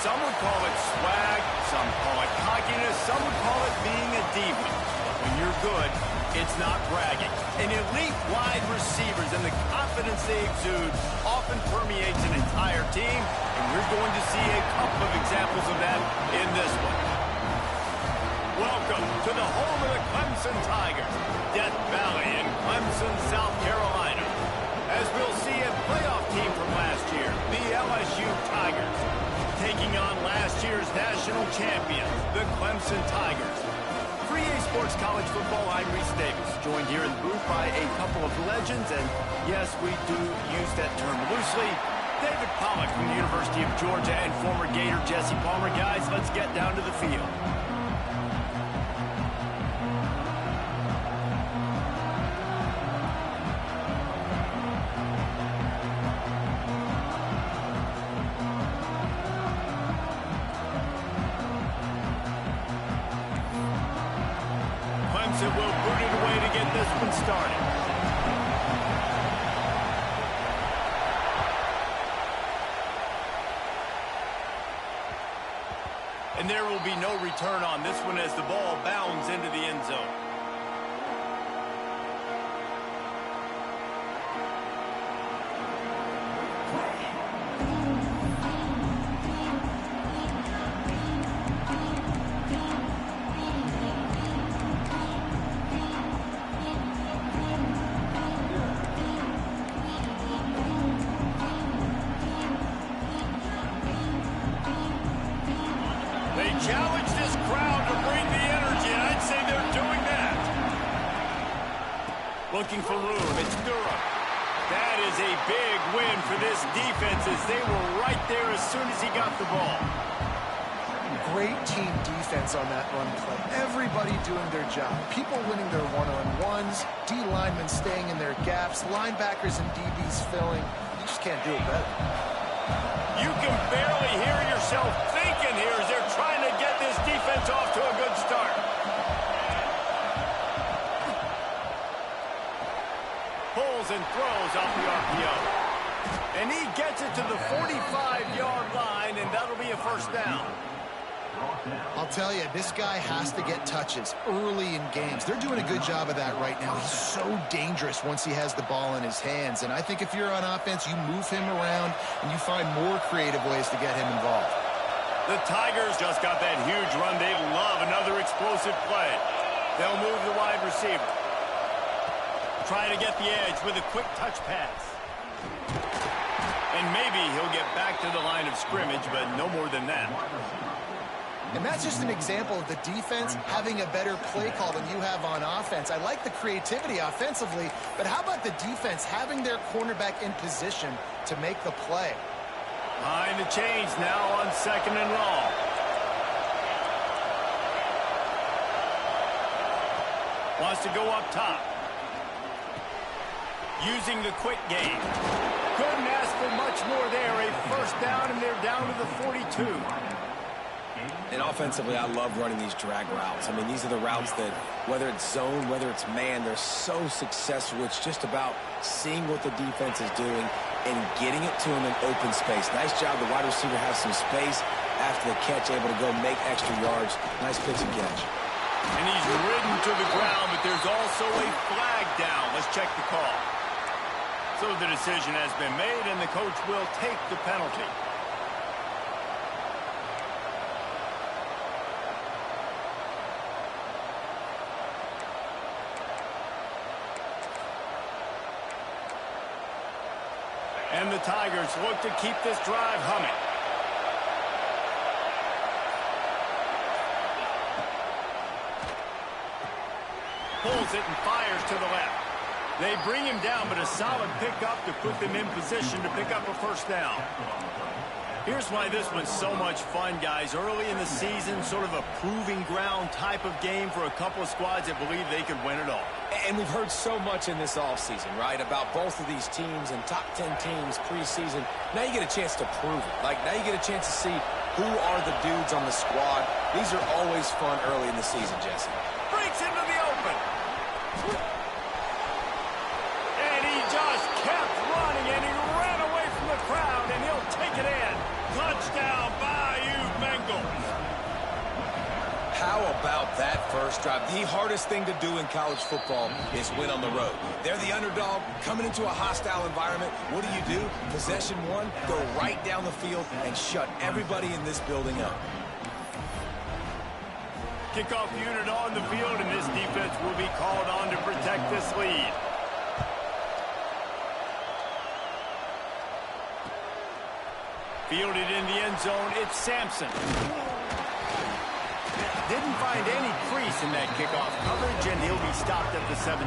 Some would call it swag, some call it cockiness, some would call it being a diva. But when you're good, it's not bragging. And elite wide receivers and the confidence they exude often permeates an entire team, and you're going to see a couple of examples of that in this one. Welcome to the home of the Clemson Tigers, Death Valley in Clemson, South Carolina. As we'll see, a playoff team from last year, the LSU Tigers, taking on last year's national champions, the Clemson Tigers. For EA Sports College Football, I'm Reese Davis, joined here in the booth by a couple of legends, and yes, we do use that term loosely. David Pollack from the University of Georgia and former Gator Jesse Palmer. Guys, let's get down to the field. Clemson will boot it away to get this one started. And there will be no return on this one as the ball bounds into the end zone. They challenge this crowd to bring the energy, and I'd say they're doing that. Looking for room, it's Durham. That is a big win for this defense as they were right there as soon as he got the ball. Great team defense on that run play. Everybody doing their job. People winning their one-on-ones, D linemen staying in their gaps, linebackers and DBs filling. You just can't do it better. You can barely hear yourself thinking here as they're trying to get this defense off to a good start. Pulls and throws off the RPO. And he gets it to the 45-yard line, and that'll be a first down. I'll tell you, this guy has to get touches early in games. They're doing a good job of that right now. He's so dangerous once he has the ball in his hands. And I think if you're on offense, you move him around and you find more creative ways to get him involved. The Tigers just got that huge run. They love another explosive play. They'll move the wide receiver. Trying to get the edge with a quick touch pass. And maybe he'll get back to the line of scrimmage, but no more than that. And that's just an example of the defense having a better play call than you have on offense. I like the creativity offensively, but how about the defense having their cornerback in position to make the play? Behind the chains now on 2nd and long. Wants to go up top. Using the quick game. Couldn't ask for much more there. A first down, and they're down to the 42. And offensively, I love running these drag routes. I mean, these are the routes that, whether it's zone, whether it's man, they're so successful. It's just about seeing what the defense is doing and getting it to him in open space. Nice job. The wide receiver has some space after the catch, able to go make extra yards. Nice pitch and catch. And he's ridden to the ground, but there's also a flag down. Let's check the call. So the decision has been made, and the coach will take the penalty. And the Tigers look to keep this drive humming. Pulls it and fires to the left. They bring him down, but a solid pickup to put them in position to pick up a first down. Here's why this one's so much fun, guys. Early in the season, sort of a proving ground type of game for a couple of squads that believe they could win it all. And we've heard so much in this offseason, right, about both of these teams and top 10 teams preseason. Now you get a chance to prove it. Like, now you get a chance to see who are the dudes on the squad. These are always fun early in the season, Jesse. Breaks into the open. And he just kept running, and he ran away from the crowd, and he'll take it in. Touchdown, Bayou How about that first drive? The hardest thing to do in college football is win on the road. They're the underdog coming into a hostile environment. What do? Possession one, go right down the field and shut everybody in this building up. Kickoff unit on the field, and this defense will be called on to protect this lead. Fielded in the end zone, it's Sampson. Didn't find any crease in that kickoff coverage, and he'll be stopped at the 17.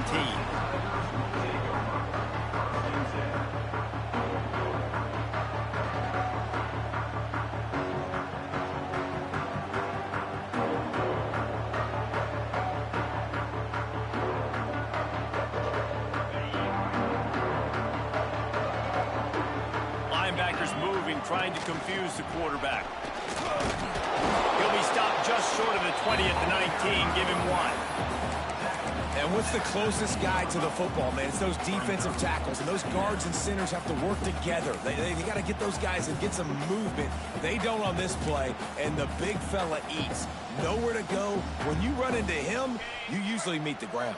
Trying to confuse the quarterback. He'll be stopped just short of the 20 at the 19. Give him one. And what's the closest guy to the football, man? It's those defensive tackles, and those guards and centers have to work together. They got to get those guys and get some movement. They don't on this play, and the big fella eats. Nowhere to go. When you run into him, you usually meet the ground.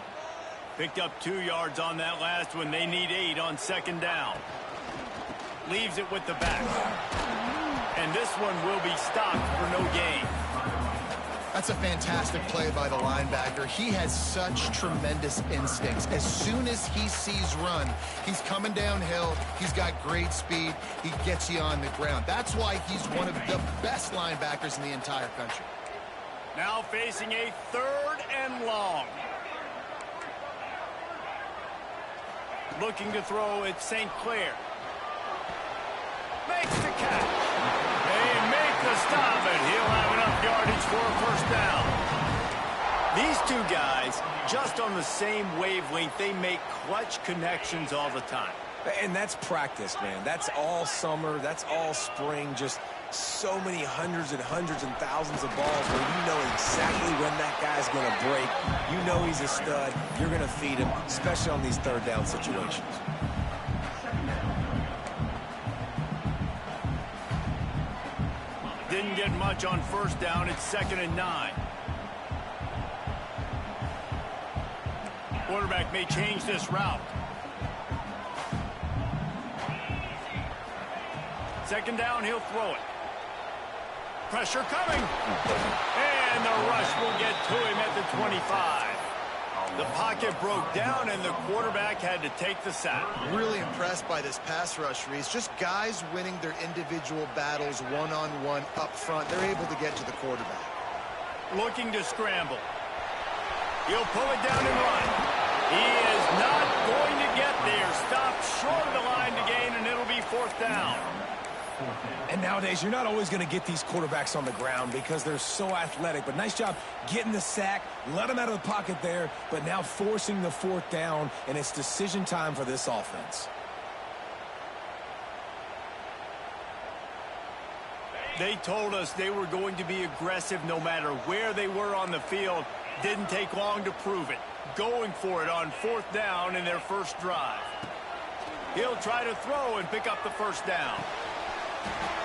Picked up 2 yards on that last one. They need 8 on second down. Leaves it with the back. And this one will be stopped for no gain. That's a fantastic play by the linebacker. He has such tremendous instincts. As soon as he sees run, he's coming downhill. He's got great speed. He gets you on the ground. That's why he's one of the best linebackers in the entire country. Now facing a 3rd and long. Looking to throw at St. Clair. Makes the catch. They make the stop, and he'll have enough yardage for a first down. These two guys, just on the same wavelength, they make clutch connections all the time. And that's practice, man. That's all summer. That's all spring. Just so many hundreds and thousands of balls where you know exactly when that guy's going to break. You know he's a stud. You're going to feed him, especially on these 3rd down situations. Didn't get much on first down. It's 2nd and 9. Quarterback may change this route. 2nd down, he'll throw it. Pressure coming. And the rush will get to him at the 25. The pocket broke down, and the quarterback had to take the sack. Really impressed by this pass rush, Reese. Just guys winning their individual battles one-on-one up front. They're able to get to the quarterback. Looking to scramble. He'll pull it down and run. He is not going to get there. Stopped short of the line to gain, and it'll be 4th down. And nowadays, you're not always going to get these quarterbacks on the ground because they're so athletic. But nice job getting the sack, let them out of the pocket there, but now forcing the 4th down, and it's decision time for this offense. They told us they were going to be aggressive no matter where they were on the field. Didn't take long to prove it. Going for it on 4th down in their first drive. He'll try to throw and pick up the first down.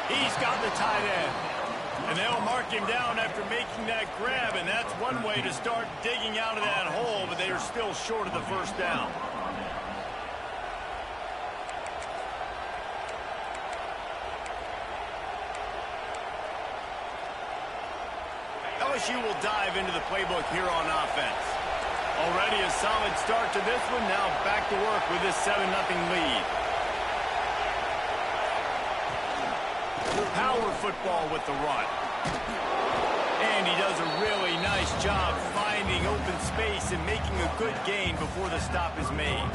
He's got the tight end. And they'll mark him down after making that grab, and that's one way to start digging out of that hole, but they are still short of the first down. LSU will dive into the playbook here on offense. Already a solid start to this one. Now back to work with this 7-0 lead. Power football with the run. And he does a really nice job finding open space and making a good gain before the stop is made.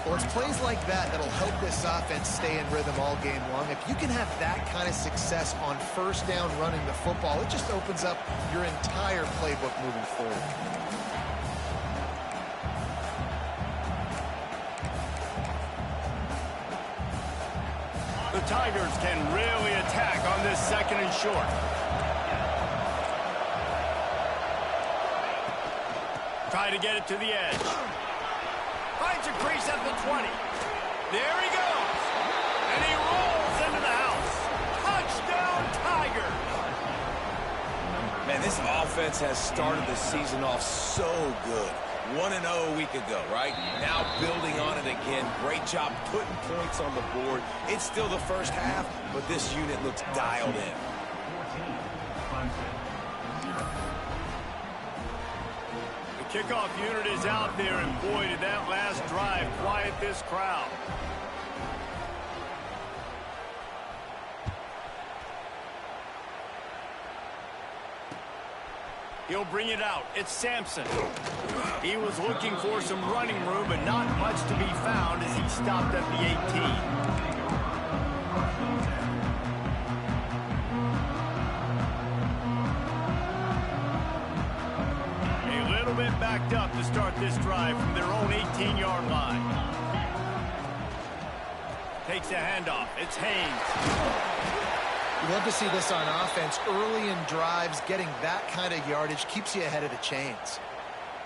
Well, it's plays like that that'll help this offense stay in rhythm all game long. If you can have that kind of success on first down running the football, it just opens up your entire playbook moving forward. The Tigers can really attack on this 2nd and short. Try to get it to the edge. Finds a crease at the 20. There he goes. And he rolls into the house. Touchdown, Tigers. Man, Man, this offense has started the season off so good. 1-0 a week ago, right? Now building on it again. Great job putting points on the board. It's still the first half, but this unit looks dialed in. The kickoff unit is out there, and boy, did that last drive quiet this crowd. He'll bring it out. It's Sampson. He was looking for some running room, but not much to be found as he stopped at the 18. Bit backed up to start this drive from their own 18-yard line. Takes a handoff. It's Haynes. You love to see this on offense. Early in drives, getting that kind of yardage keeps you ahead of the chains.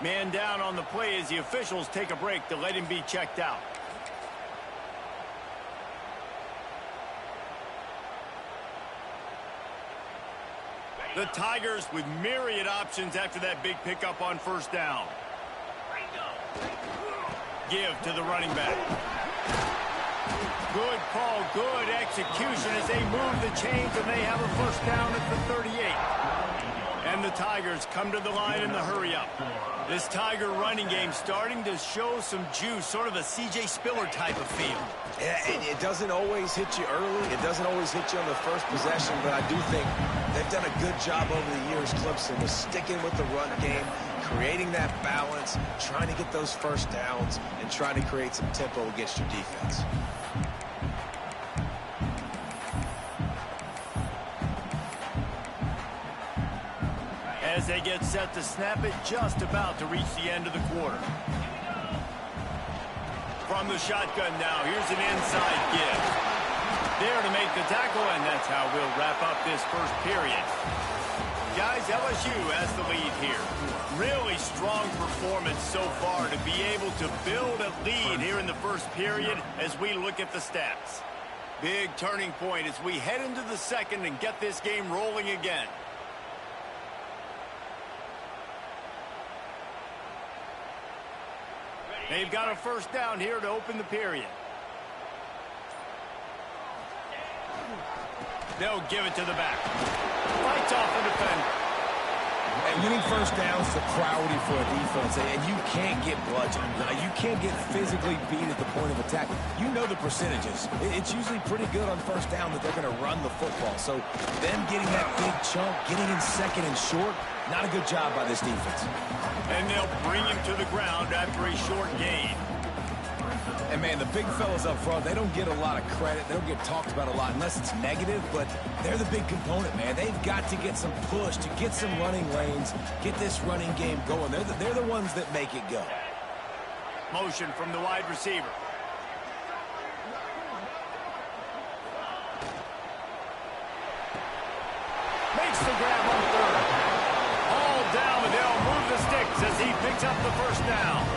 Man down on the play as the officials take a break to let him be checked out. The Tigers with myriad options after that big pickup on first down. Give to the running back. Good call, good execution as they move the chains, and they have a first down at the 38. And the Tigers come to the line in the hurry-up. This Tiger running game starting to show some juice, sort of a C.J. Spiller type of feel. Yeah, and it doesn't always hit you early. It doesn't always hit you on the first possession, but I do think they've done a good job over the years, Clemson, with sticking with the run game, creating that balance, trying to get those first downs, and trying to create some tempo against your defense. As they get set to snap it, just about to reach the end of the quarter. From the shotgun now, here's an inside give. There to make the tackle, and that's how we'll wrap up this first period. Guys, LSU has the lead here. Really strong performance so far to be able to build a lead here in the first period as we look at the stats. Big turning point as we head into the second and get this game rolling again. They've got a first down here to open the period. They'll give it to the back. Fights off the defender. And winning first downs is a priority for a defense, and you can't get bludgeoned. You can't get physically beat at the point of attack. You know the percentages. It's usually pretty good on first down that they're going to run the football. So them getting that big chunk, getting in second and short, not a good job by this defense. And they'll bring him to the ground after a short gain. And, man, the big fellas up front, they don't get a lot of credit. They don't get talked about a lot unless it's negative, but they're the big component, man. They've got to get some push, to get some running lanes, get this running game going. They're the ones that make it go. Motion from the wide receiver. Makes the grab on third. All down, and they'll move the sticks as he picks up the first down.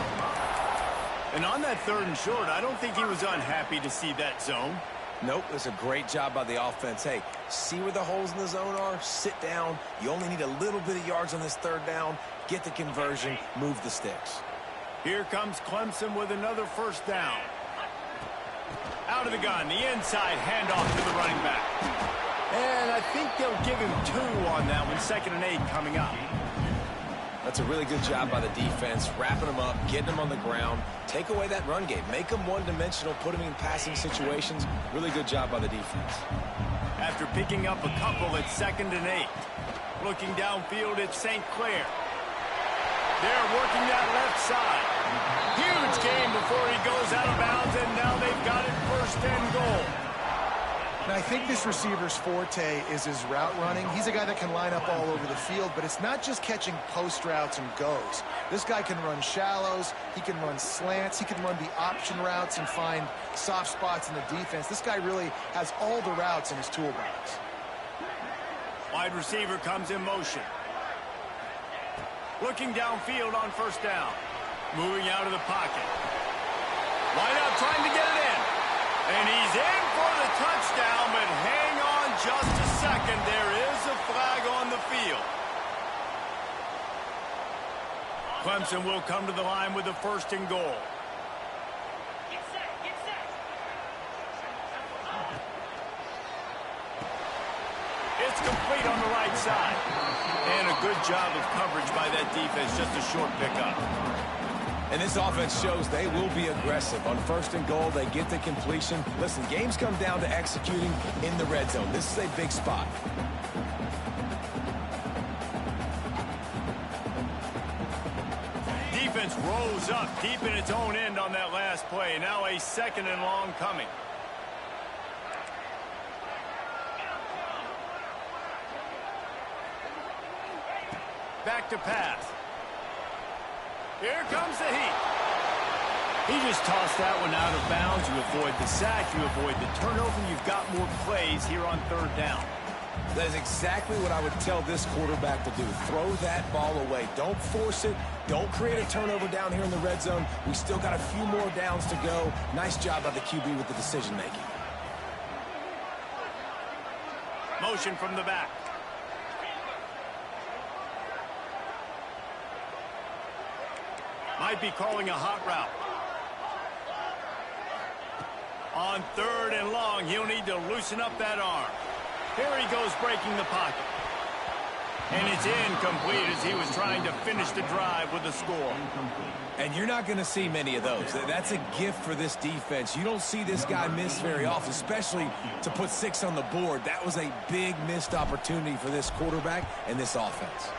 And on that third and short, I don't think he was unhappy to see that zone. Nope, it's a great job by the offense. Hey, see where the holes in the zone are, sit down. You only need a little bit of yards on this third down. Get the conversion, move the sticks. Here comes Clemson with another first down. Out of the gun, the inside handoff to the running back. And I think they'll give him 2 on that one, 2nd and 8 coming up. That's a really good job by the defense, wrapping them up, getting them on the ground. Take away that run game. Make them one-dimensional, put them in passing situations. Really good job by the defense. After picking up a couple at 2nd and 8. Looking downfield at St. Clair. They're working that left side. Huge game before he goes out of bounds, and now they've got it 1st and goal. And I think this receiver's forte is his route running. He's a guy that can line up all over the field, but it's not just catching post routes and goes. This guy can run shallows, he can run slants, he can run the option routes and find soft spots in the defense. This guy really has all the routes in his toolbox. Wide receiver comes in motion. Looking downfield on first down. Moving out of the pocket. Wide out trying to get it in. And he's in for the touchdown, but hang on just a second. There is a flag on the field. Clemson will come to the line with a 1st and goal. It's complete on the right side. And a good job of coverage by that defense. Just a short pickup. And this offense shows they will be aggressive. On 1st and goal, they get the completion. Listen, games come down to executing in the red zone. This is a big spot. Defense rose up deep in its own end on that last play. Now a 2nd and long coming. Back to pass. Here comes the heat. He just tossed that one out of bounds. You avoid the sack, you avoid the turnover. You've got more plays here on 3rd down. That is exactly what I would tell this quarterback to do. Throw that ball away. Don't force it. Don't create a turnover down here in the red zone. We still got a few more downs to go. Nice job by the QB with the decision-making. Motion from the back. Might be calling a hot route. On 3rd and long, he'll need to loosen up that arm. Here he goes breaking the pocket. And it's incomplete as he was trying to finish the drive with a score. And you're not going to see many of those. That's a gift for this defense. You don't see this guy miss very often, especially to put 6 on the board. That was a big missed opportunity for this quarterback and this offense.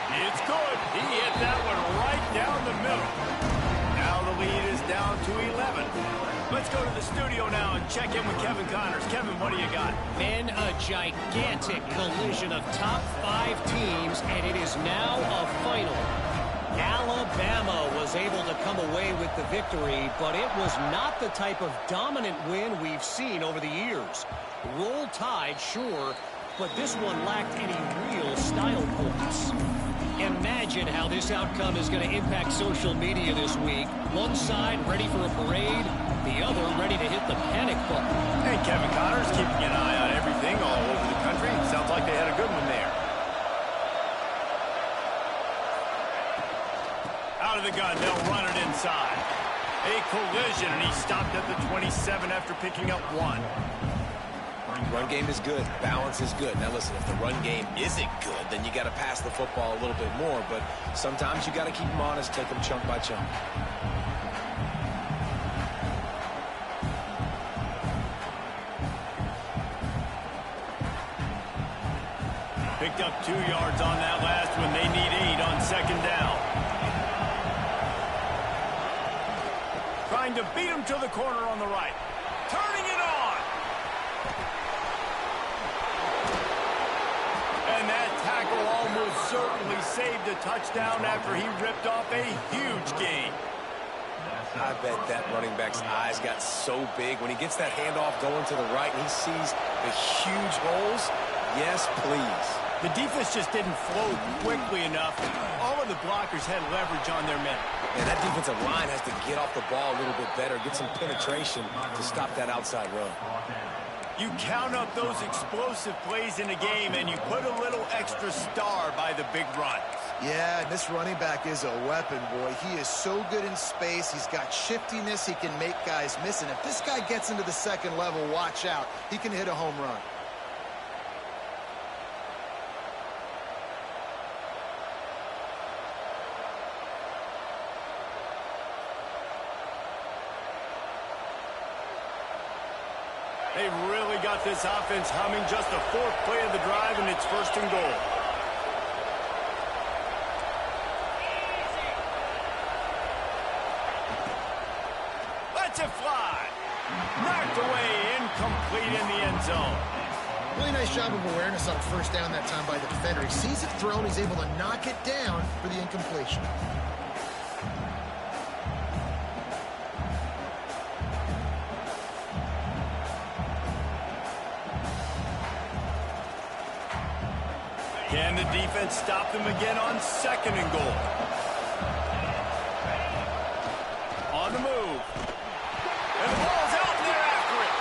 It's good. He hit that one right down the middle. Now the lead is down to 11. Let's go to the studio now and check in with Kevin Connors. Kevin, what do you got? Men, a gigantic collision of top 5 teams, and it is now a final. Alabama was able to come away with the victory, but it was not the type of dominant win we've seen over the years. Roll Tide, sure, but this one lacked any real style points. Imagine how this outcome is going to impact social media this week. One side ready for a parade, the other ready to hit the panic button. Hey, Kevin Connors keeping an eye on everything all over the country. Sounds like they had a good one there. Out of the gun, they'll run it inside. A collision, and he stopped at the 27 after picking up 1. Run game is good. Balance is good. Now, listen, if the run game isn't good, then you got to pass the football a little bit more. But sometimes you got to keep them honest, take them chunk by chunk. Picked up 2 yards on that last one. They need 8 on 2nd down. Trying to beat him to the corner on the right. Turning it on. And that tackle almost certainly saved a touchdown after he ripped off a huge gain. I bet that running back's eyes got so big when he gets that handoff going to the right and he sees the huge holes. Yes, please. The defense just didn't flow quickly enough. All of the blockers had leverage on their men. And that defensive line has to get off the ball a little bit better, get some penetration to stop that outside run. You count up those explosive plays in a game, and you put a little extra star by the big runs. Yeah, and this running back is a weapon, boy. He is so good in space. He's got shiftiness. He can make guys miss. And if this guy gets into the 2nd level, watch out. He can hit a home run. They've really got this offense humming. Just the 4th play of the drive, and it's 1st and goal. Lets it fly. Knocked away, incomplete in the end zone. Really nice job of awareness on 1st down that time by the defender. He sees it thrown. He's able to knock it down for the incompletion. Can the defense stop them again on 2nd and goal? On the move. And the ball's out, and they're after it.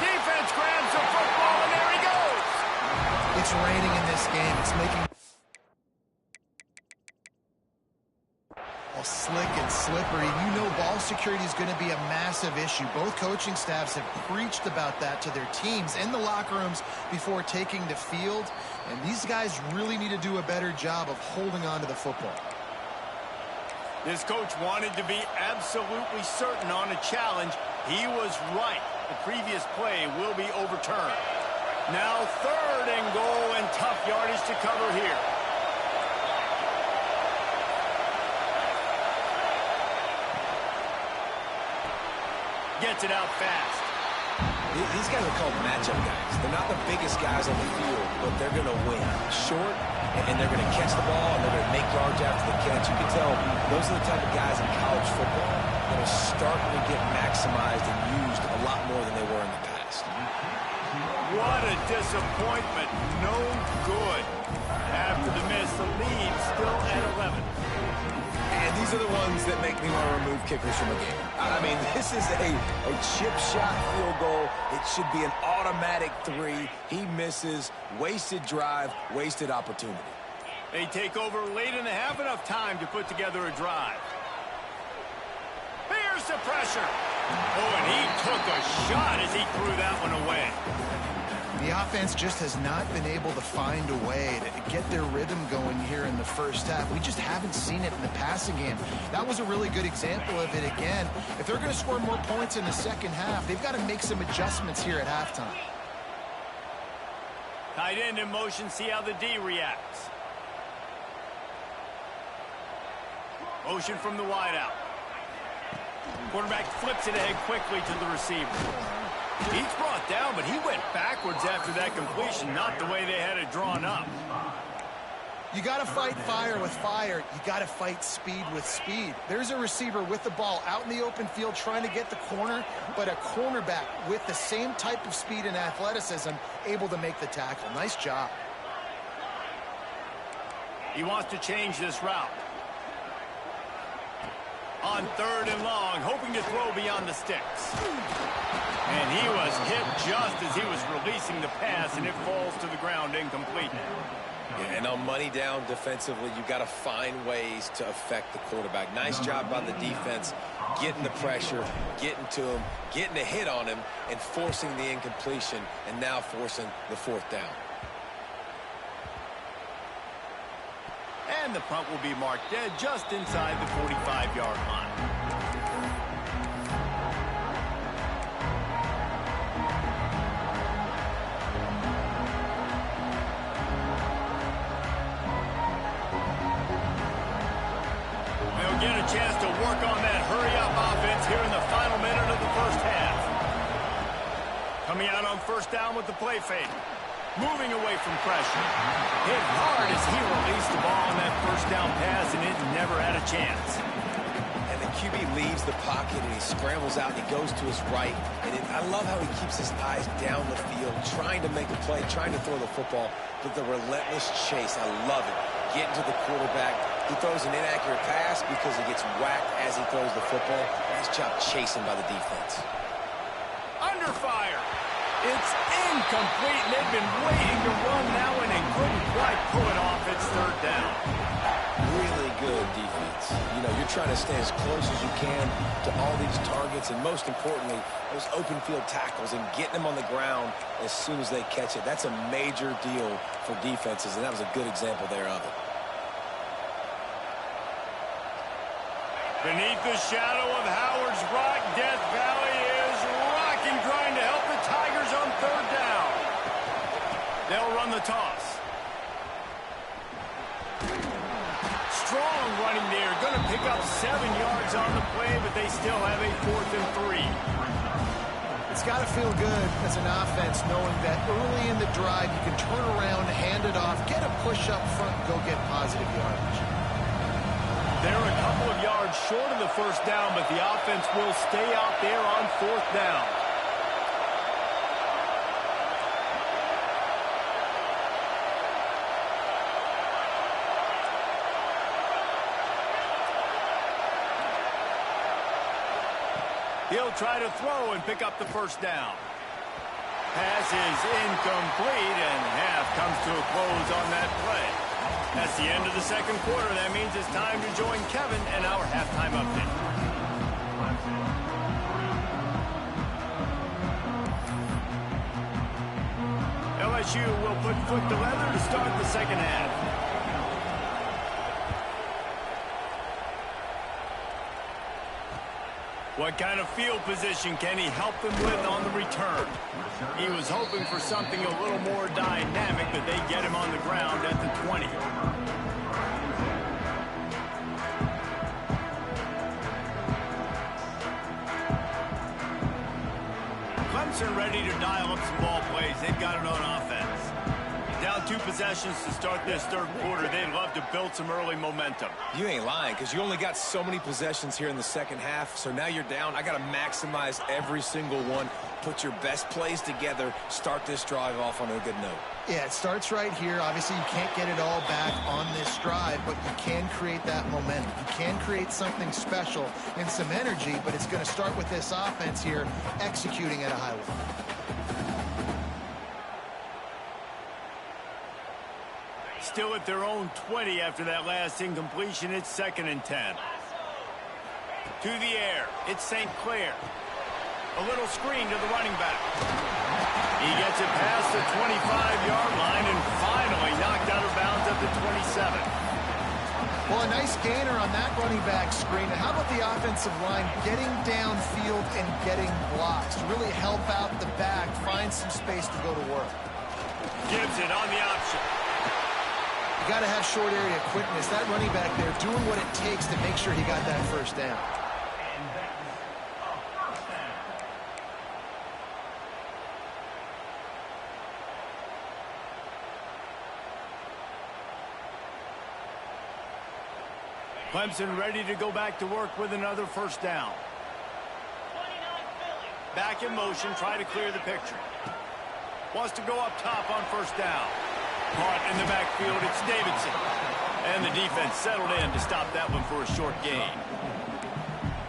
Defense grabs the football, and there he goes. It's raining in this game. It's making Well, slick and slippery. You know ball security is going to be a massive issue. Both coaching staffs have preached about that to their teams in the locker rooms before taking the field. And these guys really need to do a better job of holding on to the football. This coach wanted to be absolutely certain on a challenge. He was right. The previous play will be overturned. Now 3rd and goal, and tough yardage to cover here. Gets it out fast. These guys are called matchup guys. They're not the biggest guys on the field, but they're going to win. Short, and they're going to catch the ball, and they're going to make yards after the catch. You can tell those are the type of guys in college football that are starting to get maximized and used a lot more than they were in the past. What a disappointment. No good. After the miss, the lead still at 11. And these are the ones that make me want to remove kickers from a game. I mean, this is a chip shot field goal. It should be an automatic 3. He misses. Wasted drive, wasted opportunity. They take over late in the half, enough time to put together a drive. Here's the pressure. Oh, and he took a shot as he threw that one away. The offense just has not been able to find a way to get their rhythm going here in the first half. We just haven't seen it in the passing game. That was a really good example of it again. If they're going to score more points in the second half, they've got to make some adjustments here at halftime. Tight end in motion, see how the D reacts. Motion from the wideout. Quarterback flips it ahead quickly to the receiver. He's brought down, but he went backwards after that completion, not the way they had it drawn up. You got to fight fire with fire. You got to fight speed with speed. There's a receiver with the ball out in the open field trying to get the corner, but a cornerback with the same type of speed and athleticism able to make the tackle. Nice job. He wants to change this route. On 3rd and long, hoping to throw beyond the sticks. And he was hit just as he was releasing the pass, and it falls to the ground incomplete. Yeah, and on money down defensively, you've got to find ways to affect the quarterback. Nice job by the defense, getting the pressure, getting to him, getting a hit on him, and forcing the incompletion, and now forcing the 4th down. And the punt will be marked dead just inside the 45-yard line. They'll get a chance to work on that hurry-up offense here in the final minute of the first half. Coming out on 1st down with the play fake. Moving away from pressure. Hit hard as he released the ball on that 1st down pass, and it never had a chance. And the QB leaves the pocket, and he scrambles out, and he goes to his right. And I love how he keeps his eyes down the field, trying to make a play, trying to throw the football, but the relentless chase, I love it. Getting to the quarterback. He throws an inaccurate pass because he gets whacked as he throws the football. Nice job chasing by the defense. Under fire. It's incomplete, and they've been waiting to run that one and couldn't quite pull it off. It's 3rd down. Really good defense. You know, you're trying to stay as close as you can to all these targets, and most importantly, those open field tackles and getting them on the ground as soon as they catch it. That's a major deal for defenses, and that was a good example there of it. Beneath the shadow of Howard's Rock, Death Valley is rocking, trying to help the Tigers on 3rd down. They'll run the toss. Strong running there. Going to pick up 7 yards on the play, but they still have a 4th and 3. It's got to feel good as an offense knowing that early in the drive you can turn around, hand it off, get a push up front, and go get positive yardage. They're a couple of yards short of the 1st down, but the offense will stay out there on 4th down. He'll try to throw and pick up the 1st down. Pass is incomplete, and half comes to a close on that play. That's the end of the second quarter. That means it's time to join Kevin and our halftime update. LSU will put foot to leather to start the second half. What kind of field position can he help them with on the return? He was hoping for something a little more dynamic, but they get him on the ground at the 20. Clemson ready to dial up some ball plays. They've got it on offense. Down 2 possessions to start this third quarter. They'd love to build some early momentum. You ain't lying, because you only got so many possessions here in the second half, so now you're down. I got to maximize every single one. Put your best plays together. Start this drive off on a good note. Yeah, it starts right here. Obviously, you can't get it all back on this drive, but you can create that momentum. You can create something special and some energy, but it's going to start with this offense here executing at a high level. Still at their own 20 after that last incompletion. It's 2nd and 10. To the air. It's St. Clair. A little screen to the running back. He gets it past the 25-yard line and finally knocked out of bounds at the 27. Well, a nice gainer on that running back screen. And how about the offensive line getting downfield and getting blocks to really help out the back, find some space to go to work. Gives it on the option. You got to have short area quickness. That running back there doing what it takes to make sure he got that first down. Clemson ready to go back to work with another first down. Back in motion, try to clear the picture. Wants to go up top on first down. Caught in the backfield, it's Davidson. And the defense settled in to stop that one for a short gain.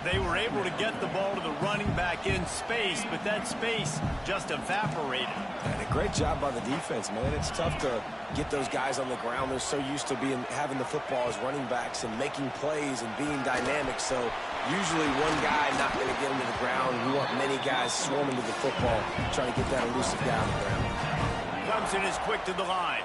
They were able to get the ball to the running back in space, but that space just evaporated. And a great job by the defense, man. It's tough to get those guys on the ground. They're so used to having the football as running backs and making plays and being dynamic. So usually one guy not going to get him to the ground. You want many guys swarming to the football, trying to get that elusive guy on the ground. Clemson is quick to the line.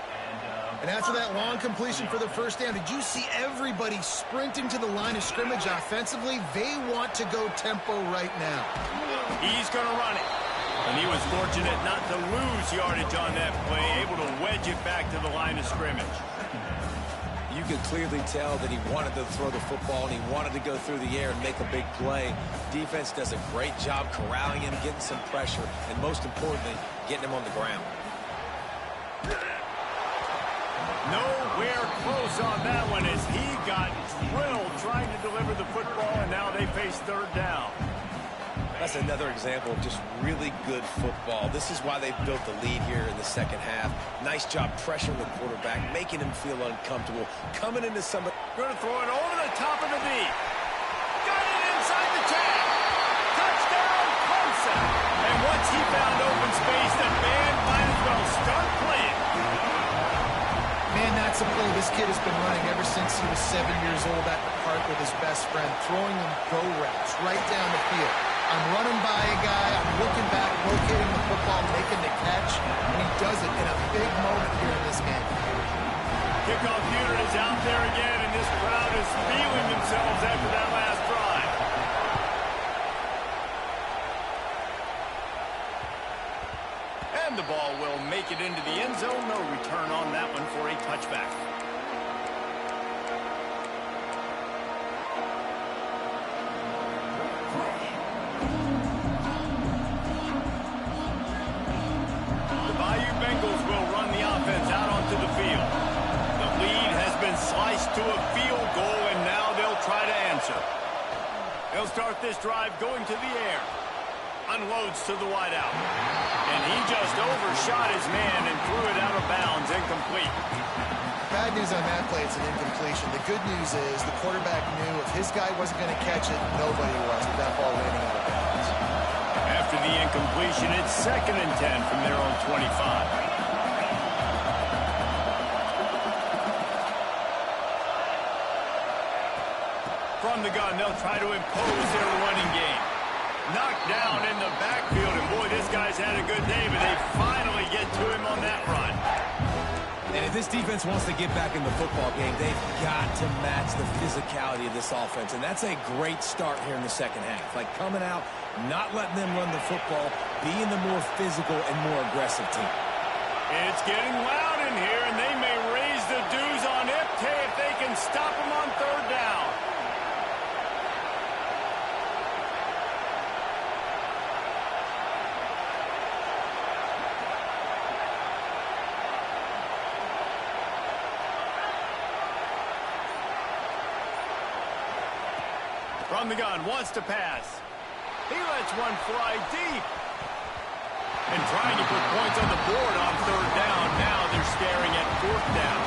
And after that long completion for the first down, did you see everybody sprinting to the line of scrimmage offensively? They want to go tempo right now. He's going to run it. And he was fortunate not to lose yardage on that play, able to wedge it back to the line of scrimmage. You could clearly tell that he wanted to throw the football and he wanted to go through the air and make a big play. Defense does a great job corralling him, getting some pressure, and most importantly, getting him on the ground. Nowhere close on that one as he got drilled trying to deliver the football, and now they face third down. That's another example of just really good football. This is why they've built the lead here in the second half. Nice job pressuring the quarterback, making him feel uncomfortable, coming into somebody. Going to throw it over the top of the knee. Got it inside the tag. Touchdown, Clemson. And once he found open space, the band might as well start playing. Man, that's a play this kid has been running ever since he was 7 years old at the park with his best friend, throwing him go routes right down the field. I'm running by a guy, I'm looking back, locating the football, making the catch, and he does it in a big moment here in this game. Kickoff unit is out there again, and this crowd is feeling themselves after that last drive. And the ball will make it into the end zone. No return on that one for a touchback. The Bayou Bengals will run the offense out onto the field. The lead has been sliced to a field goal, and now they'll try to answer. They'll start this drive going to the air. Unloads to the wideout. And he just overshot his man and threw it out of bounds, incomplete. Bad news on that play, it's an incompletion. The good news is the quarterback knew if his guy wasn't going to catch it, nobody was with that ball landing out of bounds. After the incompletion, it's 2nd and 10 from their own 25. From the gun, they'll try to impose their running game. Knocked down in the backfield, and boy, this guy's had a good day, but they finally get to him on that run. And if this defense wants to get back in the football game, they've got to match the physicality of this offense. And that's a great start here in the second half. Like coming out, not letting them run the football, being the more physical and more aggressive team. It's getting loud in here, and they may raise the dues on Ipte if they can stop him on third down. From the gun, wants to pass. He lets one fly deep. And trying to put points on the board on third down. Now they're staring at fourth down.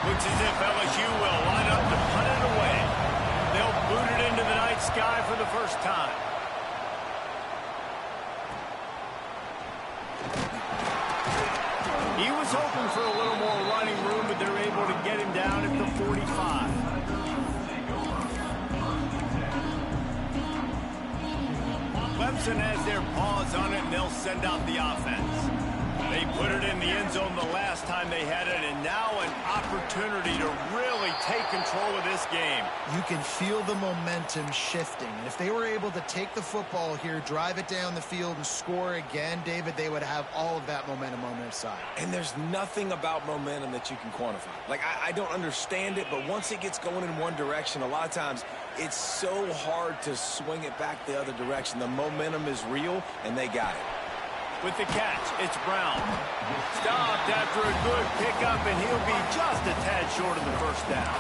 Looks as if LSU will line up to punt it away. They'll boot it into the night sky for the first time. He was hoping for a little more running room, but they're able to get him down at the 45. Clemson has their paws on it, and they'll send out the offense. They put it in the end zone the last time they had it, and now an opportunity to really take control of this game. You can feel the momentum shifting. And if they were able to take the football here, drive it down the field, and score again, David, they would have all of that momentum on their side. And there's nothing about momentum that you can quantify. Like, I don't understand it, but once it gets going in one direction, a lot of times it's so hard to swing it back the other direction. The momentum is real, and they got it. With the catch, it's Brown. Stopped after a good pickup, and he'll be just a tad short of the first down.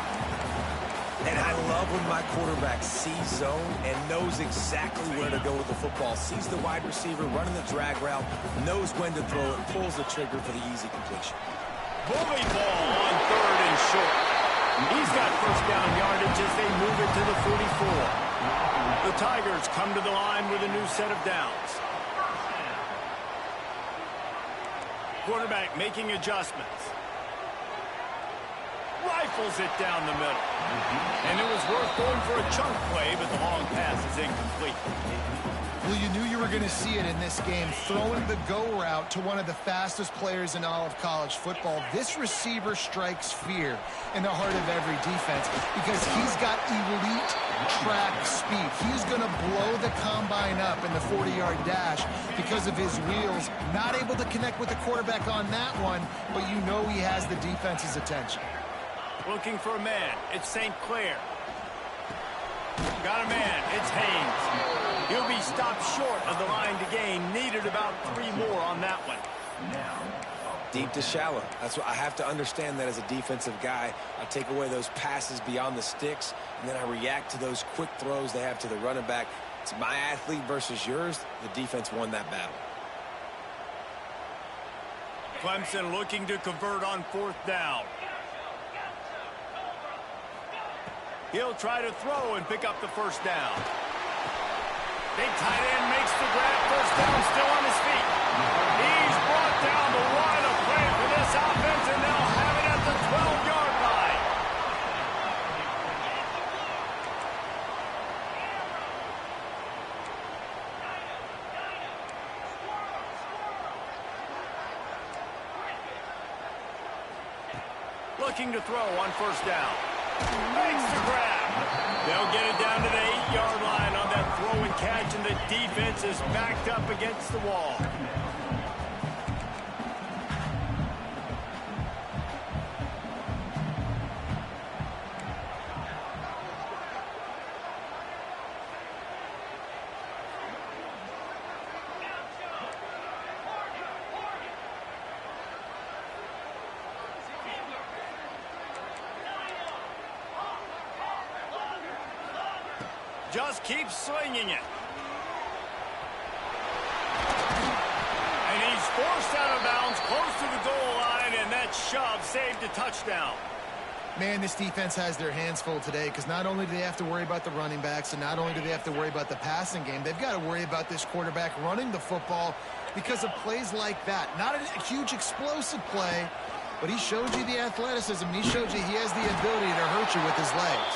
And I love when my quarterback sees zone and knows exactly where to go with the football. Sees the wide receiver running the drag route, knows when to throw it, pulls the trigger for the easy completion. Bully ball on third and short. He's got first down yardage as they move it to the 44. The Tigers come to the line with a new set of downs. Quarterback making adjustments. Rifles it down the middle. And it was worth going for a chunk play, but the long pass is incomplete. Well, you knew you were going to see it in this game, throwing the go route to one of the fastest players in all of college football. This receiver strikes fear in the heart of every defense because he's got elite track speed. He's going to blow the combine up in the 40-yard dash because of his wheels. Not able to connect with the quarterback on that one, but you know he has the defense's attention. Looking for a man. It's St. Clair. Got a man. It's Haynes. He'll be stopped short of the line to gain. Needed about 3 more on that one. Deep to shallow. That's what I have to understand that as a defensive guy. I take away those passes beyond the sticks, and then I react to those quick throws they have to the running back. It's my athlete versus yours. The defense won that battle. Clemson looking to convert on fourth down. He'll try to throw and pick up the first down. Big tight end makes the grab. First down, still on his feet. He's brought down the line of play for this offense, and they'll have it at the 12-yard line. Looking to throw on first down. Makes the grab. They'll get it down to the 8-yard line on that throw and catch, and the defense is backed up against the wall. Just keep swinging it. And he's forced out of bounds close to the goal line, and that shove saved a touchdown. Man, this defense has their hands full today because not only do they have to worry about the running backs and not only do they have to worry about the passing game, they've got to worry about this quarterback running the football because of plays like that. Not a huge explosive play, but he showed you the athleticism. He showed you he has the ability to hurt you with his legs.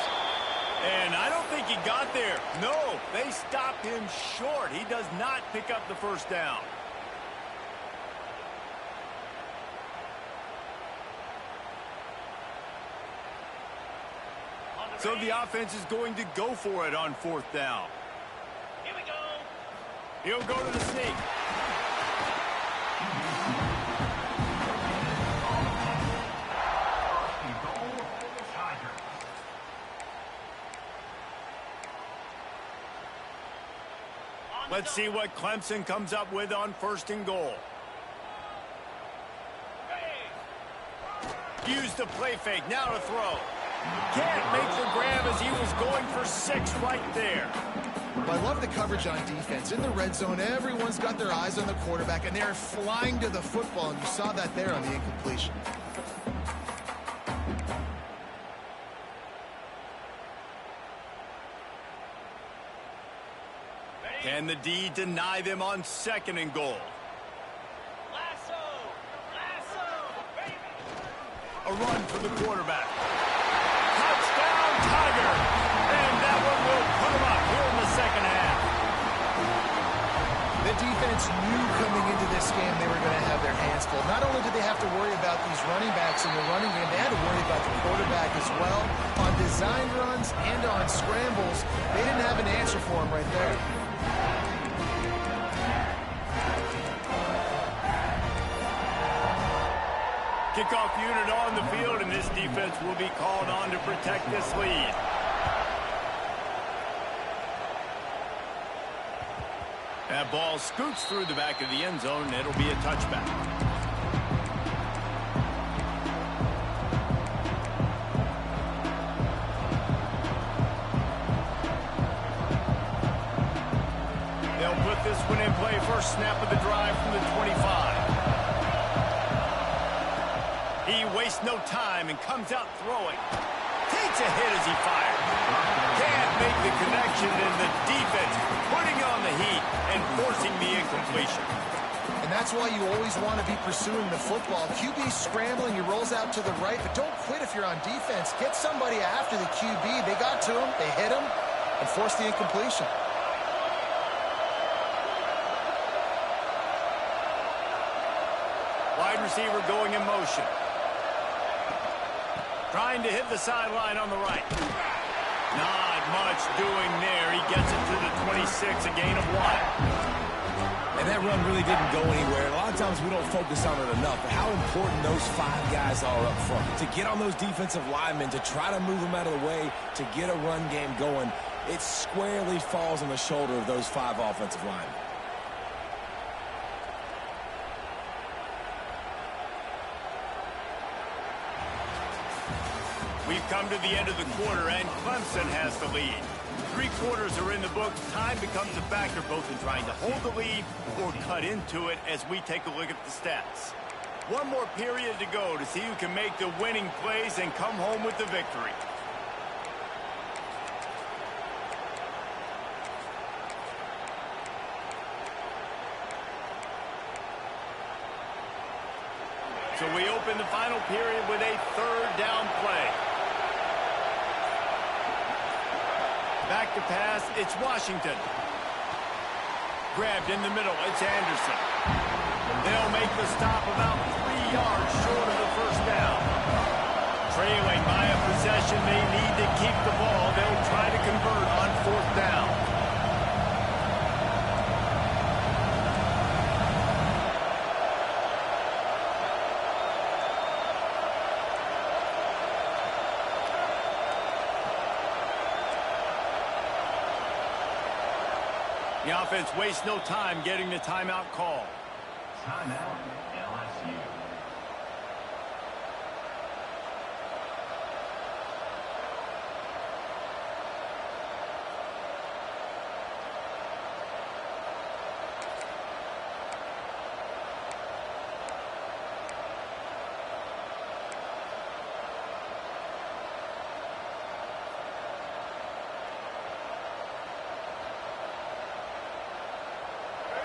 And I don't think he got there. No, they stopped him short. He does not pick up the first down. So the offense is going to go for it on 4th down. Here we go. He'll go to the sneak. Let's see what Clemson comes up with on 1st and goal. Use the play fake. Now to throw. Can't make the grab as he was going for 6 right there. Well, I love the coverage on defense. In the red zone, everyone's got their eyes on the quarterback, and they're flying to the football, and you saw that there on the incompletion. Can the D deny them on 2nd and goal? Lasso! Lasso! Baby! A run for the quarterback. Touchdown, Tiger! And that one will put him up here in the 2nd half. The defense knew coming into this game they were going to have their hands full. Not only did they have to worry about these running backs in the running game, they had to worry about the quarterback as well. On design runs and on scrambles, they didn't have an answer for him right there. Kickoff unit on the field, and this defense will be called on to protect this lead. That ball scoots through the back of the end zone, and it'll be a touchback. They'll put this one in play. First snap of the drive from the 25. He wastes no time and comes out throwing. Takes a hit as he fires. Can't make the connection, and the defense putting on the heat and forcing the incompletion. And that's why you always want to be pursuing the football. QB scrambling, he rolls out to the right, but don't quit if you're on defense. Get somebody after the QB. They got to him, they hit him, and forced the incompletion. Wide receiver going in motion. Trying to hit the sideline on the right. Not much doing there. He gets it to the 26, a gain of 1. And that run really didn't go anywhere. A lot of times we don't focus on it enough, but how important those 5 guys are up front. To get on those defensive linemen, to try to move them out of the way, to get a run game going, it squarely falls on the shoulder of those 5 offensive linemen. We've come to the end of the quarter, and Clemson has the lead. 3 quarters are in the book. Time becomes a factor both in trying to hold the lead or cut into it as we take a look at the stats. 1 more period to go to see who can make the winning plays and come home with the victory. So we open the final period with a 3rd down play. Back to pass, it's Washington. Grabbed in the middle, it's Anderson. They'll make the stop about 3 yards short of the first down. Trailing by a possession, they need to keep the ball. They'll try to convert on 4th down. The offense wastes no time getting the timeout call. Timeout, LSU.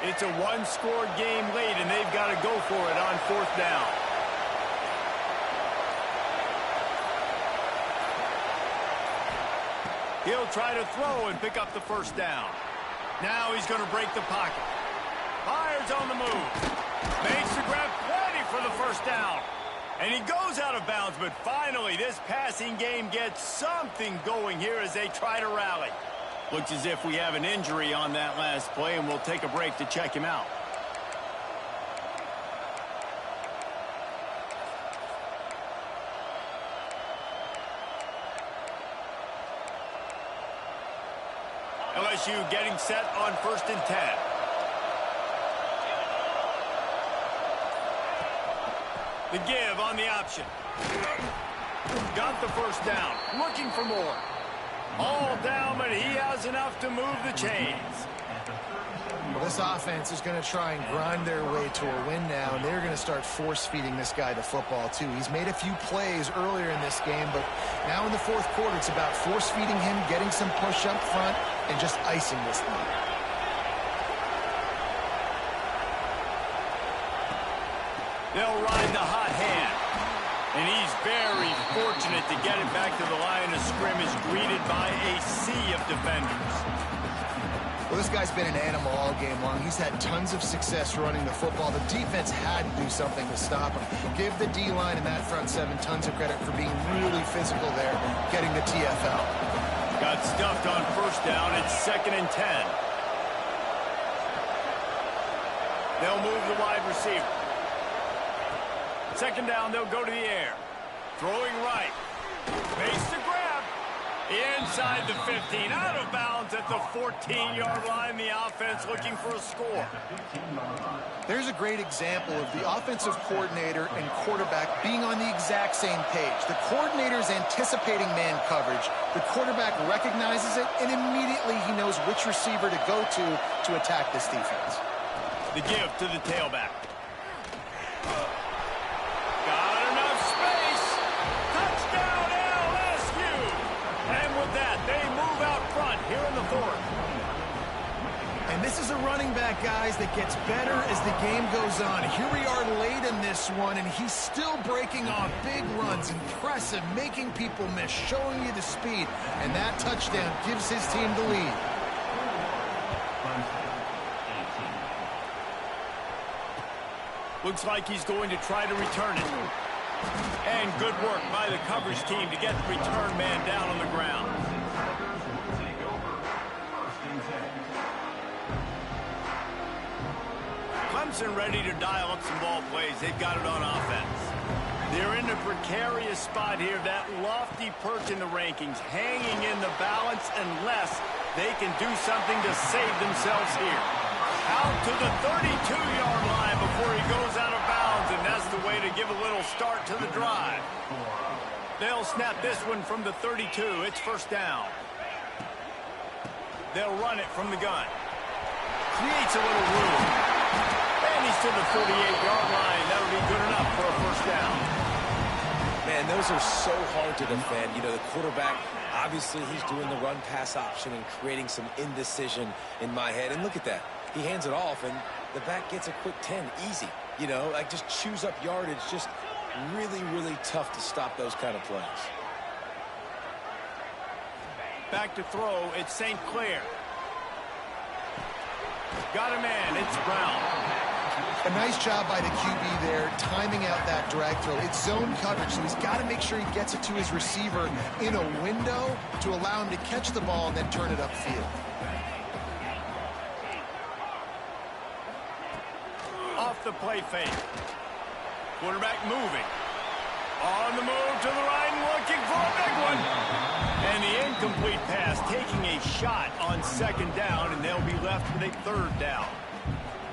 It's a 1-score game late, and they've got to go for it on 4th down. He'll try to throw and pick up the first down. Now he's going to break the pocket. Fires on the move. Makes the grab, plenty for the first down. And he goes out of bounds, but finally this passing game gets something going here as they try to rally. Looks as if we have an injury on that last play, and we'll take a break to check him out. LSU getting set on 1st and 10. The give on the option. Got the first down. Looking for more. All down, but he has enough to move the chains. Well, this offense is going to try and grind their way to a win now, and they're going to start force-feeding this guy the football, too. He's made a few plays earlier in this game, but now in the 4th quarter, it's about force-feeding him, getting some push up front, and just icing this thing. They'll ride the hot hand. And he's very fortunate to get it back to the line of scrimmage, greeted by a sea of defenders. Well, this guy's been an animal all game long. He's had tons of success running the football. The defense had to do something to stop him. Give the D-line and that front seven tons of credit for being really physical there, getting the TFL. Got stuffed on first down. It's 2nd and 10. They'll move the wide receiver. 2nd down, they'll go to the air. Throwing right. Makes the grab. Inside the 15. Out of bounds at the 14-yard line. The offense looking for a score. There's a great example of the offensive coordinator and quarterback being on the exact same page. The coordinator's anticipating man coverage. The quarterback recognizes it, and immediately he knows which receiver to go to attack this defense. The give to the tailback. And this is a running back, guys, that gets better as the game goes on. Here we are late in this one, and he's still breaking off big runs. Impressive, making people miss, showing you the speed. And that touchdown gives his team the lead. Looks like he's going to try to return it. And good work by the coverage team to get the return man down on the ground. Clemson ready to dial up some ball plays. They've got it on offense. They're in a precarious spot here. That lofty perch in the rankings, hanging in the balance unless they can do something to save themselves here. Out to the 32-yard line before he goes out of bounds, and that's the way to give a little start to the drive. They'll snap this one from the 32. It's 1st down. They'll run it from the gun. Creates a little room. And he's to the 48-yard line. That'll be good enough for a 1st down. Man, those are so hard to defend. You know, the quarterback, obviously he's doing the run-pass option and creating some indecision in my head. And look at that. He hands it off, and the back gets a quick 10. Easy. You know, like just chews up yardage. Just really, really tough to stop those kind of plays. Back to throw. It's St. Clair. Got a man. It's Brown. A nice job by the QB there, timing out that drag throw. It's zone coverage, so he's got to make sure he gets it to his receiver in a window to allow him to catch the ball and then turn it upfield. Off the play fake. Quarterback moving. On the move to the right and looking for a big one. And the incomplete pass taking a shot on 2nd down, and they'll be left with a 3rd down.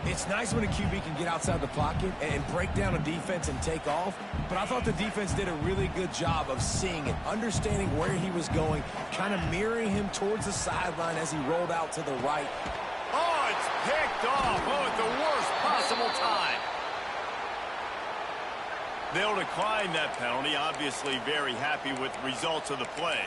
It's nice when a QB can get outside the pocket and break down a defense and take off, but I thought the defense did a really good job of seeing it, understanding where he was going, kind of mirroring him towards the sideline as he rolled out to the right. Oh, it's picked off. Oh, at the worst possible time. They'll decline that penalty, obviously very happy with the results of the play.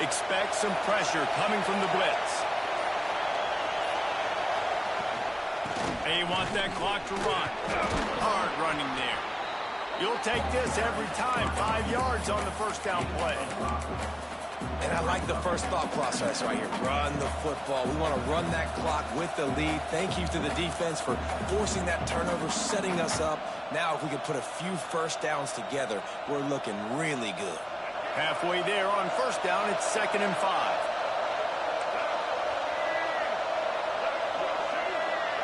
Expect some pressure coming from the blitz. They want that clock to run. Hard running there. You'll take this every time. 5 yards on the first down play. And I like the first thought process right here. Run the football. We want to run that clock with the lead. Thank you to the defense for forcing that turnover, setting us up. Now, if we can put a few first downs together, we're looking really good. Halfway there on first down, it's 2nd and 5.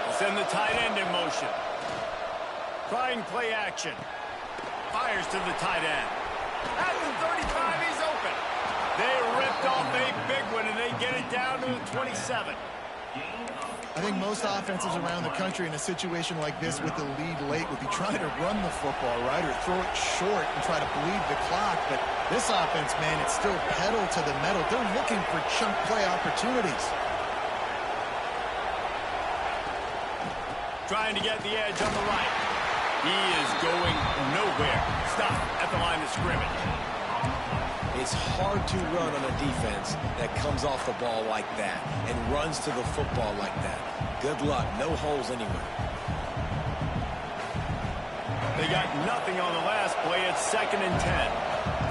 We'll send the tight end in motion. Trying play action. Fires to the tight end. At the 35, he's open. They ripped off a big one, and they get it down to the 27. I think most offenses around the country in a situation like this with the lead late would be trying to run the football, right, or throw it short and try to bleed the clock. But this offense, man, it's still pedal to the metal. They're looking for chunk play opportunities. Trying to get the edge on the right. He is going nowhere. Stop at the line of scrimmage. It's hard to run on a defense that comes off the ball like that and runs to the football like that. Good luck. No holes anywhere. They got nothing on the last play. It's 2nd and 10.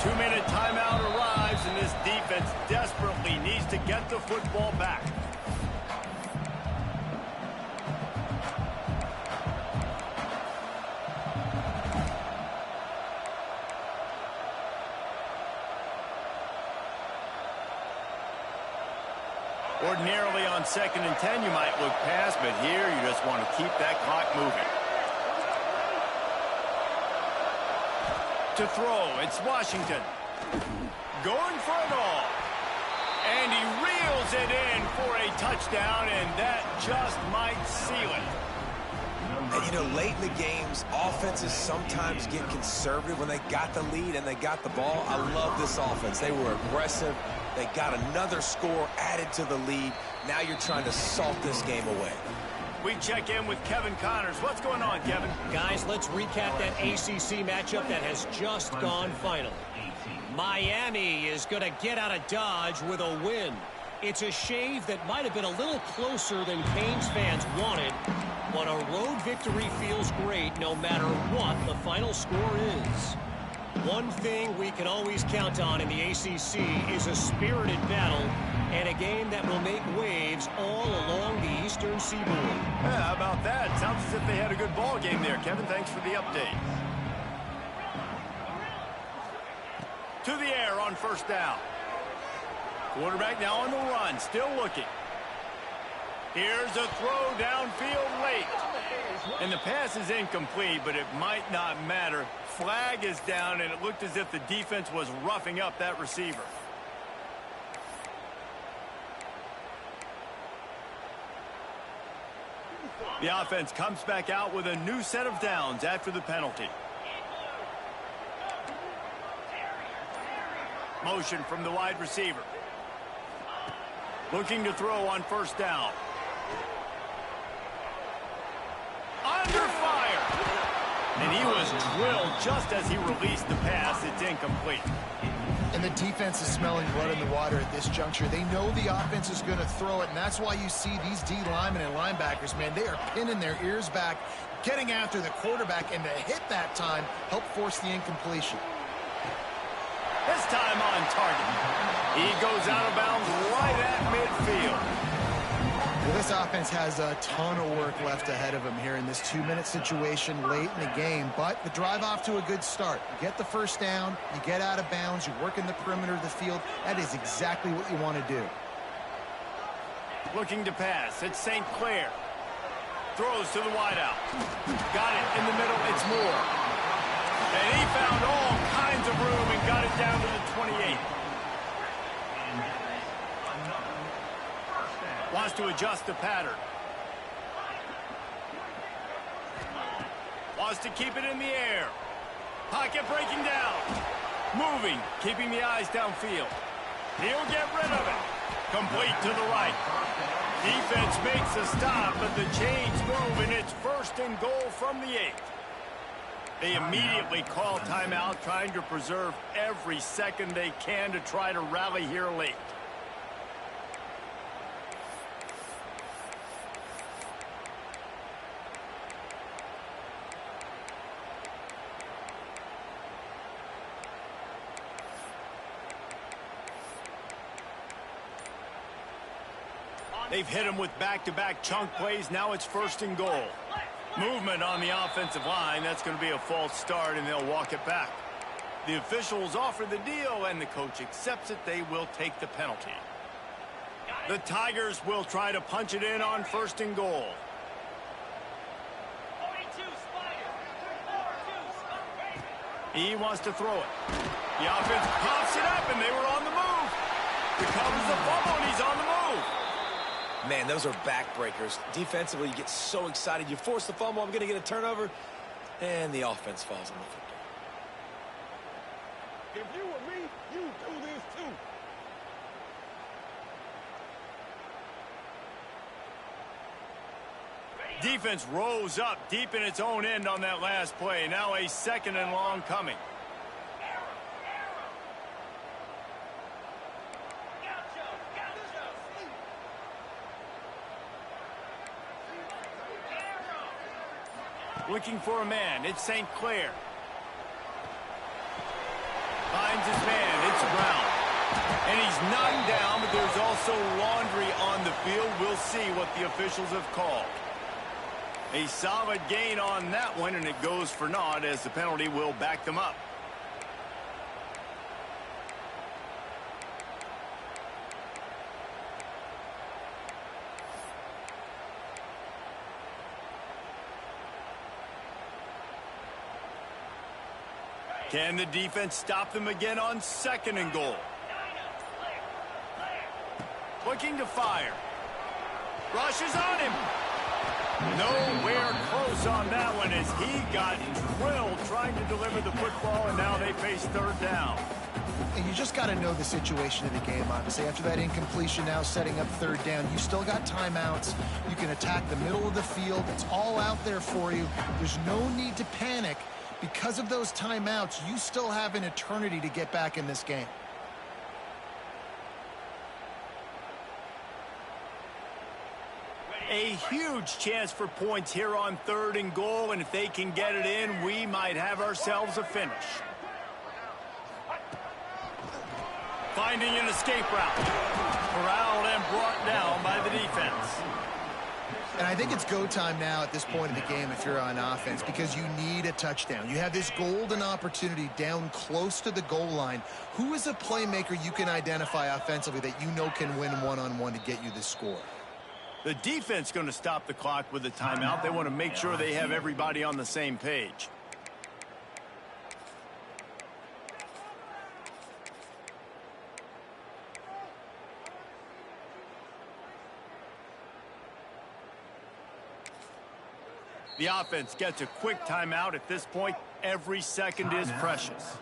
2-minute timeout arrives, and this defense desperately needs to get the football back. Ordinarily on 2nd and 10, you might look past, but here you just want to keep that clock moving. To throw, it's Washington. Going for it all. And he reels it in for a touchdown, and that just might seal it. And, you know, late in the games, offenses sometimes get conservative when they got the lead and they got the ball. I love this offense. They were aggressive. They got another score added to the lead. Now you're trying to salt this game away. We check in with Kevin Connors. What's going on, Kevin? Guys, let's recap that ACC matchup that has just gone final. Miami is going to get out of Dodge with a win. It's a shave that might have been a little closer than Canes fans wanted, but a road victory feels great no matter what the final score is. One thing we can always count on in the ACC is a spirited battle and a game that will make waves all along the Eastern Seaboard. Yeah, how about that? Sounds as if they had a good ball game there, Kevin. Thanks for the update. To the air on first down. Quarterback now on the run, still looking. Here's a throw downfield late. And the pass is incomplete, but it might not matter. Flag is down, and it looked as if the defense was roughing up that receiver. The offense comes back out with a new set of downs after the penalty. Motion from the wide receiver. Looking to throw on first down. Under fire. And he was drilled just as he released the pass. It's incomplete. And the defense is smelling blood in the water at this juncture. They know the offense is going to throw it, and that's why you see these D linemen and linebackers, man, they are pinning their ears back, getting after the quarterback, and to hit that time, help force the incompletion. This time on target. He goes out of bounds right at midfield. Well, this offense has a ton of work left ahead of them here in this 2-minute situation late in the game, but the drive off to a good start. You get the first down, you get out of bounds, you work in the perimeter of the field. That is exactly what you want to do. Looking to pass. It's St. Clair. Throws to the wideout. Got it in the middle. It's Moore. And he found all kinds of room and got it down to the 28. Wants to adjust the pattern. Wants to keep it in the air. Pocket breaking down. Moving, keeping the eyes downfield. He'll get rid of it. Complete to the right. Defense makes a stop, but the chains move, and it's 1st and goal from the 8. They immediately call timeout, trying to preserve every second they can to try to rally here late. They've hit him with back-to-back chunk plays. Now it's 1st and goal. Movement on the offensive line. That's going to be a false start, and they'll walk it back. The officials offer the deal, and the coach accepts it. They will take the penalty. The Tigers will try to punch it in on 1st and goal. He wants to throw it. The offense pops it up, and they were on the move. Recovers the fumble, and he's on the move. Man, those are backbreakers. Defensively, you get so excited. You force the fumble, I'm going to get a turnover, and the offense falls on the football. If you were me, you'd do this too. Defense rose up deep in its own end on that last play. Now a 2nd and long coming. Looking for a man. It's St. Clair. Finds his man. It's Brown. And he's knocked down, but there's also laundry on the field. We'll see what the officials have called. A solid gain on that one, and it goes for naught as the penalty will back them up. Can the defense stop them again on 2nd and goal? Looking to fire. Rushes on him. Nowhere close on that one as he got drilled trying to deliver the football, and now they face 3rd down. And you just got to know the situation of the game, honestly. After that incompletion, now setting up 3rd down, you still got timeouts. You can attack the middle of the field. It's all out there for you. There's no need to panic. Because of those timeouts, you still have an eternity to get back in this game. A huge chance for points here on 3rd and goal, and if they can get it in, we might have ourselves a finish. Finding an escape route. Corralled and brought down by the defense. And I think it's go time now at this point in the game if you're on offense, because you need a touchdown. You have this golden opportunity down close to the goal line. Who is a playmaker you can identify offensively that you know can win one-on-one to get you this score? The defense going to stop the clock with a timeout. They want to make sure they have everybody on the same page. The offense gets a quick timeout. At this point, every second is precious.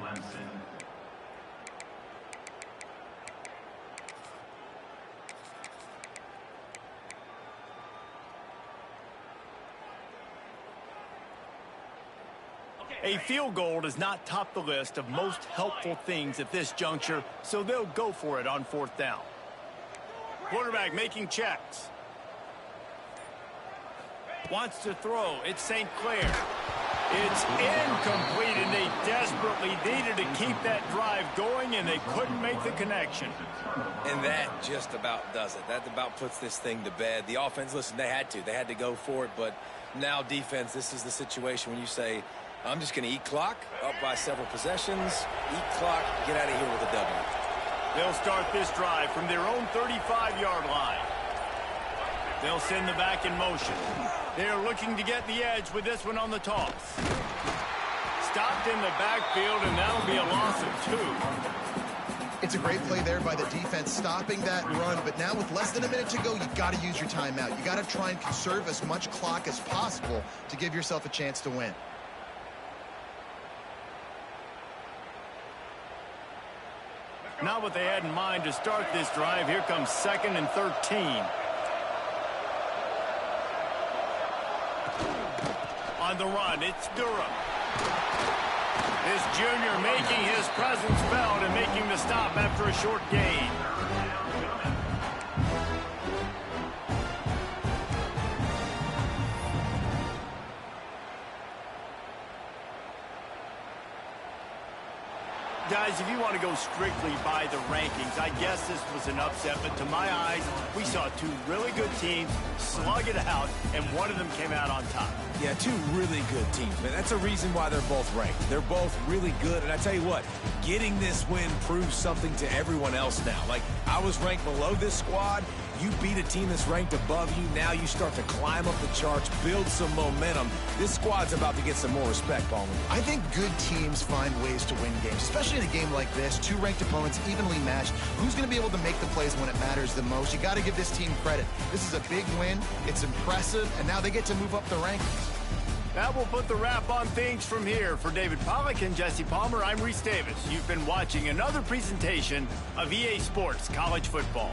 A field goal does not top the list of most helpful things at this juncture, so they'll go for it on 4th down. Quarterback making checks. Wants to throw. It's St. Clair. It's incomplete, and they desperately needed to keep that drive going, and they couldn't make the connection. And that just about does it. That about puts this thing to bed. The offense, listen, they had to go for it, but now defense, this is the situation when you say, I'm just going to eat clock, up by several possessions, eat clock, get out of here with a W. They'll start this drive from their own 35-yard line. They'll send the back in motion. They're looking to get the edge with this one on the toss. Stopped in the backfield, and that'll be a loss of 2. It's a great play there by the defense, stopping that run. But now with less than a minute to go, you've got to use your timeout. You got to try and conserve as much clock as possible to give yourself a chance to win. Not what they had in mind to start this drive. Here comes 2nd and 13. On the run, it's Durham. This junior making his presence felt and making the stop after a short gain. Guys, if you want to go strictly by the rankings, I guess this was an upset, but to my eyes, we saw two really good teams slug it out, and one of them came out on top. Yeah, two really good teams, man. That's a reason why they're both ranked. They're both really good, and I tell you what, getting this win proves something to everyone else now. Like, I was ranked below this squad. You beat a team that's ranked above you. Now you start to climb up the charts, build some momentum. This squad's about to get some more respect, Ballman. I think good teams find ways to win games, especially in a game like this. Two ranked opponents evenly matched. Who's going to be able to make the plays when it matters the most? You got to give this team credit. This is a big win. It's impressive, and now they get to move up the rankings. That will put the wrap on things from here. For David Pollack and Jesse Palmer, I'm Reese Davis. You've been watching another presentation of EA Sports College Football.